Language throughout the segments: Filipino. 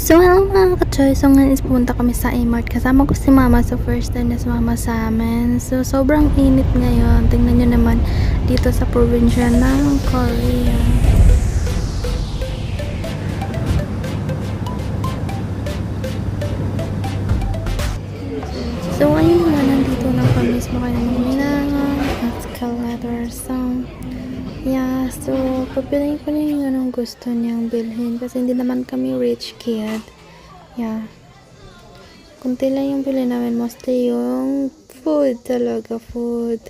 So, hello mga ka-choy. So, ngayon is pumunta kami sa A-Mart. Kasama ko si mama. So, first time na sumama sa amin. So, sobrang init ngayon. Tingnan nyo naman dito sa probinsya ng Korea. So, ayun naman. Nandito na kami. So, kaya naman escalator. So, yeah. So, papiliin ko na yung anong gusto niyang bilhin. Kasi hindi naman kami rich kid. Yeah. Kunti lang yung pili namin. Mostly yung food talaga. Food.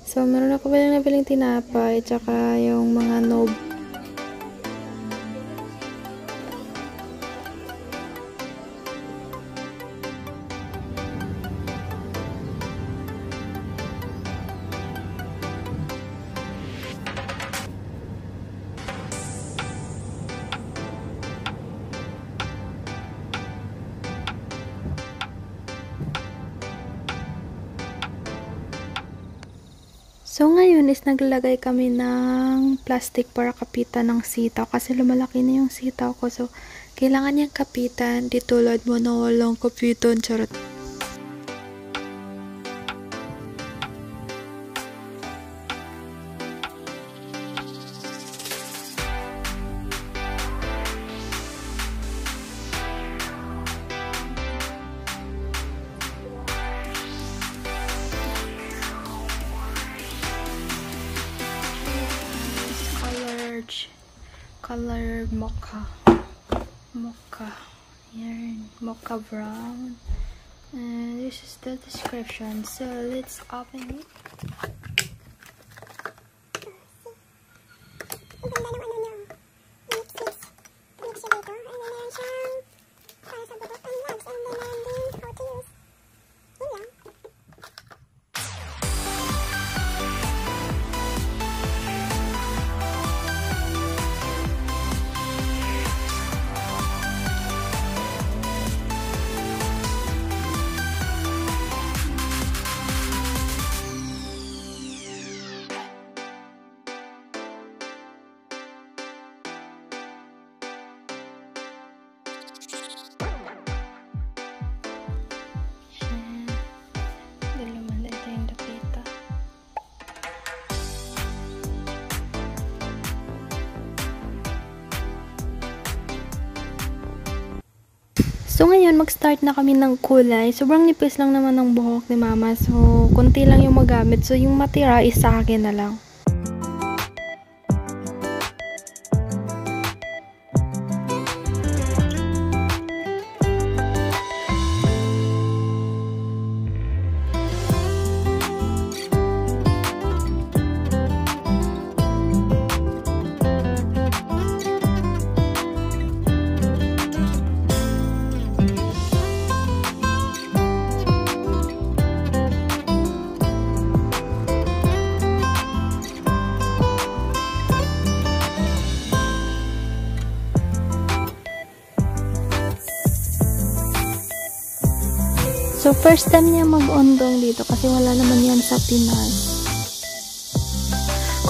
So, meron ako pa lang nabiling tinapay. Tsaka yung mga nob. So, ngayon is naglalagay kami ng plastic para kapitan ng sitaw. Kasi lumalaki na yung sitaw ko. So, kailangan niyang kapitan. Di tulad mo na walang kapitan. Charot. Color mocha. Yan, mocha brown. And this is the description. So let's open it. So, ngayon, mag-start na kami ng kulay. Sobrang nipis lang naman ng buhok ni mama. So, konti lang yung magamit. So, yung matira is sa akin na lang. So, first time niya mag-ondong dito kasi wala naman yan sa Pinas.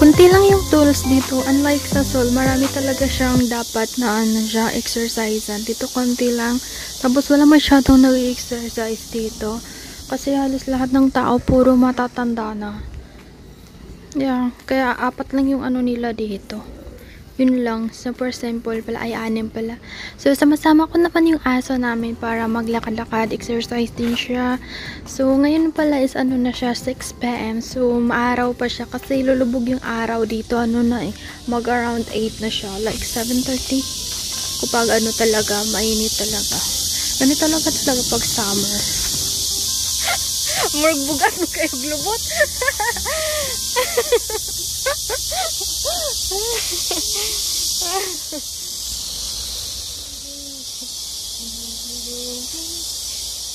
Kunti lang yung tools dito. Unlike sa Seoul, marami talaga siyang dapat na exercisean. Dito konti lang. Tapos wala masyadong nag-exercise dito. Kasi halos lahat ng tao puro matatanda na. Yeah, kaya 4 lang yung nila dito. Yun lang. So, for example pala, ay 6 pala. So, sama-sama ko naman yung aso namin para maglakad-lakad, exercise din siya. So, ngayon pala is na siya, 6 PM. So, maaraw pa siya kasi lulubog yung araw dito. Mag-around 8 na siya. Like, 7:30. Kapag talaga, mainit talaga. Ganito talaga pag summer. Muragbugan mo kayo glubot.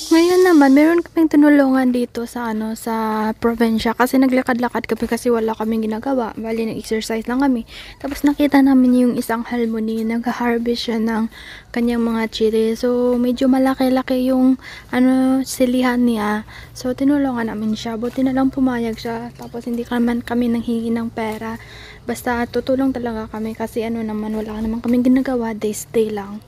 Ngayon naman, meron kaming tinulungan dito sa sa probinsya kasi naglakad-lakad kami kasi wala kaming ginagawa. Bali, nag-exercise lang kami. Tapos nakita namin yung isang halmoni, nag-harvest siya ng kanyang mga chili. So, medyo malaki-laki yung silihan niya. So, tinulungan namin siya. Buti na lang pumayag siya. Tapos, hindi naman kami nanghingi ng pera. Basta, tutulong talaga kami kasi naman, wala naman kaming ginagawa. Day lang.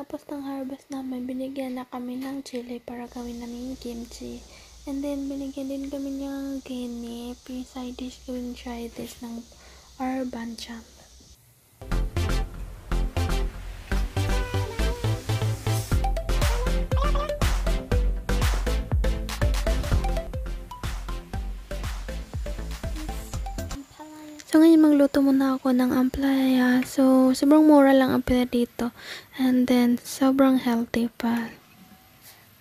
pagkatapos ng harvest namin, binigyan na kami ng chili para gawin namin kimchi. And then, binigyan din kami ng ganip, yung side dish gawing side dish ng our banchan. So, ngayon magluto muna ako ng ampalaya. So, sobrang mura lang ampalaya dito. And then, sobrang healthy pa.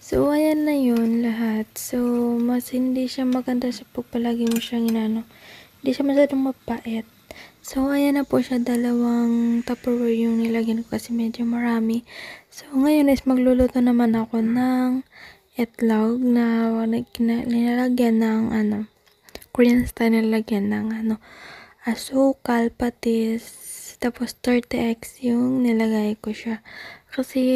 So, ayan na yun lahat. So, mas hindi siya maganda sa pagpalagi mo siyang inano. Hindi siya masyadong mapait. So, ayan na po siya. Dalawang Tupperware yung nilagyan ko kasi medyo marami. So, ngayon is magluluto naman ako ng itlog na nilalagyan ng Korean style nilagyan ng asukal, patis, tapos 30x yung nilagay ko siya. Kasi,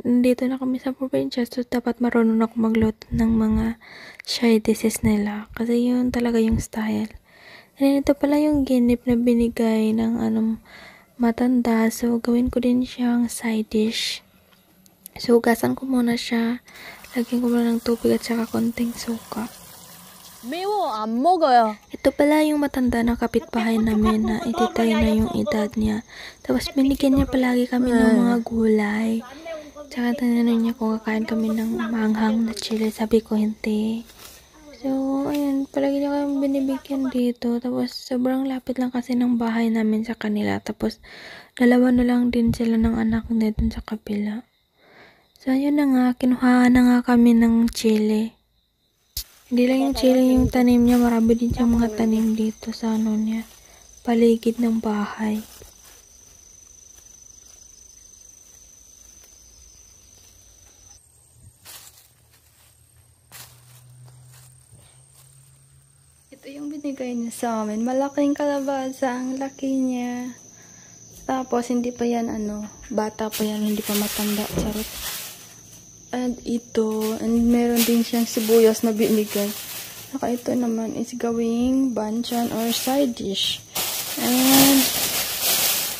dito na kami sa probinsya, so dapat marunong ako magluto ng mga side dishes nila. Kasi yun talaga yung style. And ito pala yung ginip na binigay ng matanda. So, gawin ko din siyang side dish. So, hugasan ko muna siya. Lagyan ko muna ng tubig at saka konting suka. 매워 안 먹어요. Ito pala yung matanda na kapitbahay namin na 83 na yung edad niya. Tapos binigyan niya palagi kami ng mga gulay. Tsaka tinanong niya kung kakain kami ng maanghang na chili. Sabi ko hindi. So, ayun, palagi niya kami binibigyan dito. Tapos sobrang lapit lang kasi ng bahay namin sa kanila. Tapos dalawa na lang din sila ng anak niya dun sa kabila. So, ayun na nga, kinuha na nga kami ng chili. Hindi lang yung chili yung tanim niya, marami din siyang mga tanim dito sa niya, paligid ng bahay. Ito yung binigay niya sa amin. Malaking kalabasa, ang laki niya. Tapos, hindi pa yan, bata pa yan, hindi pa matanda. Charot. And ito, and meron din siyang sibuyas na binigay. Saka ito naman is gawing banchan or side dish. And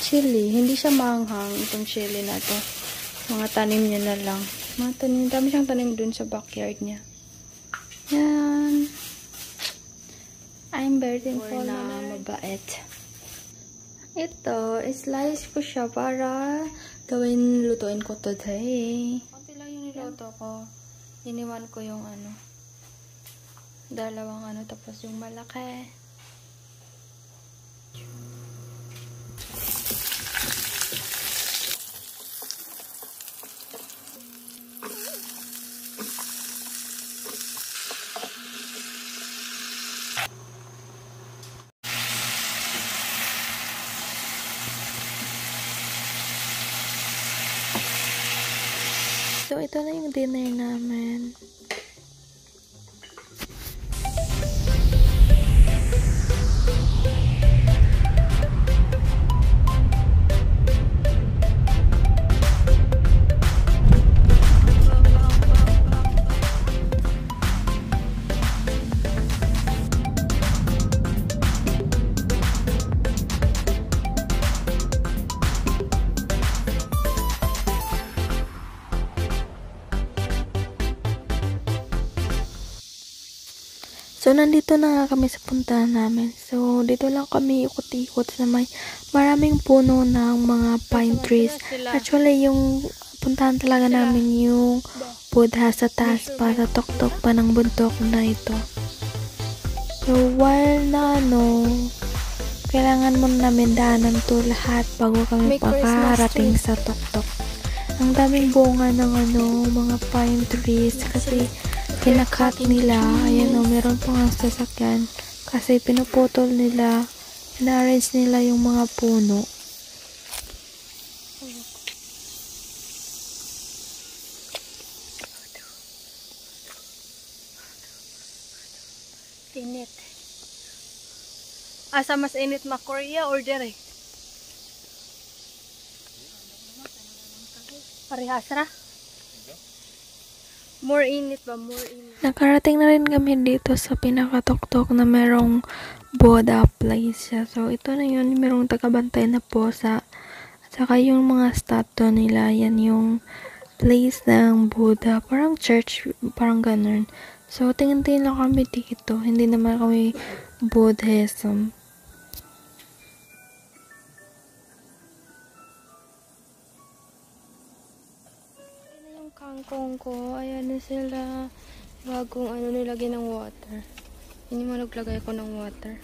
chili. Hindi siya maanghang itong chili na to. Mga tanim niya na lang. Mga tanim, dami siyang tanim dun sa backyard niya. Yan. I'm very thankful na mabait. Ito, slice ko siya para lutuin ko today. Niluto ko, iniwan ko yung dalawang tapos yung malaki. So, ito na yung dinner namin. So, nandito na nga kami sa puntahan namin. So, dito lang kami ikot-ikot sa maraming puno ng mga pine trees. Actually, yung puntahan talaga namin yung Buddha sa taas pa, sa tuktok pa ng bundok na ito. So, while na kailangan mo namin daanan to lahat bago kami makarating sa tuktok. Ang daming bunga ng mga pine trees kasi kinakat nila. Ayan meron po ang sasakyan kasi pinuputol nila, ina-arrange nila yung mga puno. Init. Asa mas init Korea or dire? Parehas ra? More init ba? More init. Nakarating na rin kami dito sa pinakatuktok na merong Buddha place siya. So, ito na yun. Merong tagabantay na posa. At Saka yung mga statue nila, yan yung place ng Buddha. Parang church, parang ganun. So, tingin-tingin lang kami dito. Hindi naman kami Buddhism. Ayan yung kangkong ko. Ayan na sila. Bagong nilagay ng water. Hindi mo naglagay ko ng water.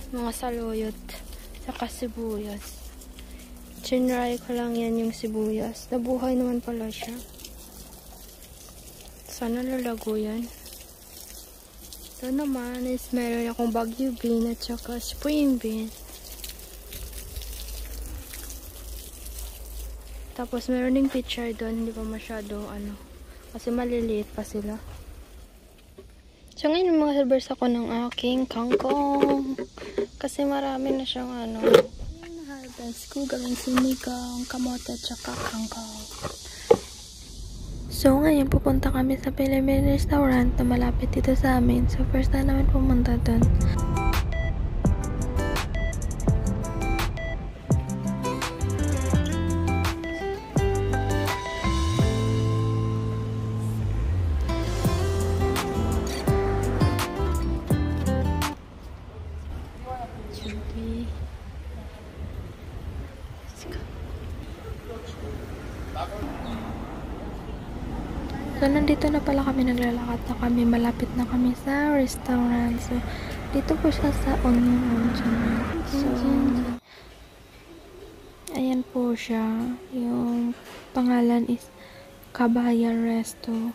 Mga saluyot. Saka sibuyas. Chinray ko lang yan yung sibuyas. Nabuhay naman pala siya. Sana lalago yan. Ito naman is meron akong Baguio bean at saka spring bean. Tapos meron ding pitcher doon. Hindi pa masyado kasi maliliit pa sila. So ngayon mga silvers ako ng aking kangkong. Kasi marami na siyang harvest ko. Galing sinigang, kamote, tsaka kangkong. So ngayon pupunta kami sa Philippine restaurant na malapit dito sa amin. So first time namin pumunta doon. So, nandito na pala kami, naglalakad na kami, malapit na kami sa restaurant. So, dito po siya sa Onion. So, ayan po siya. Yung pangalan is Kabayan Resto.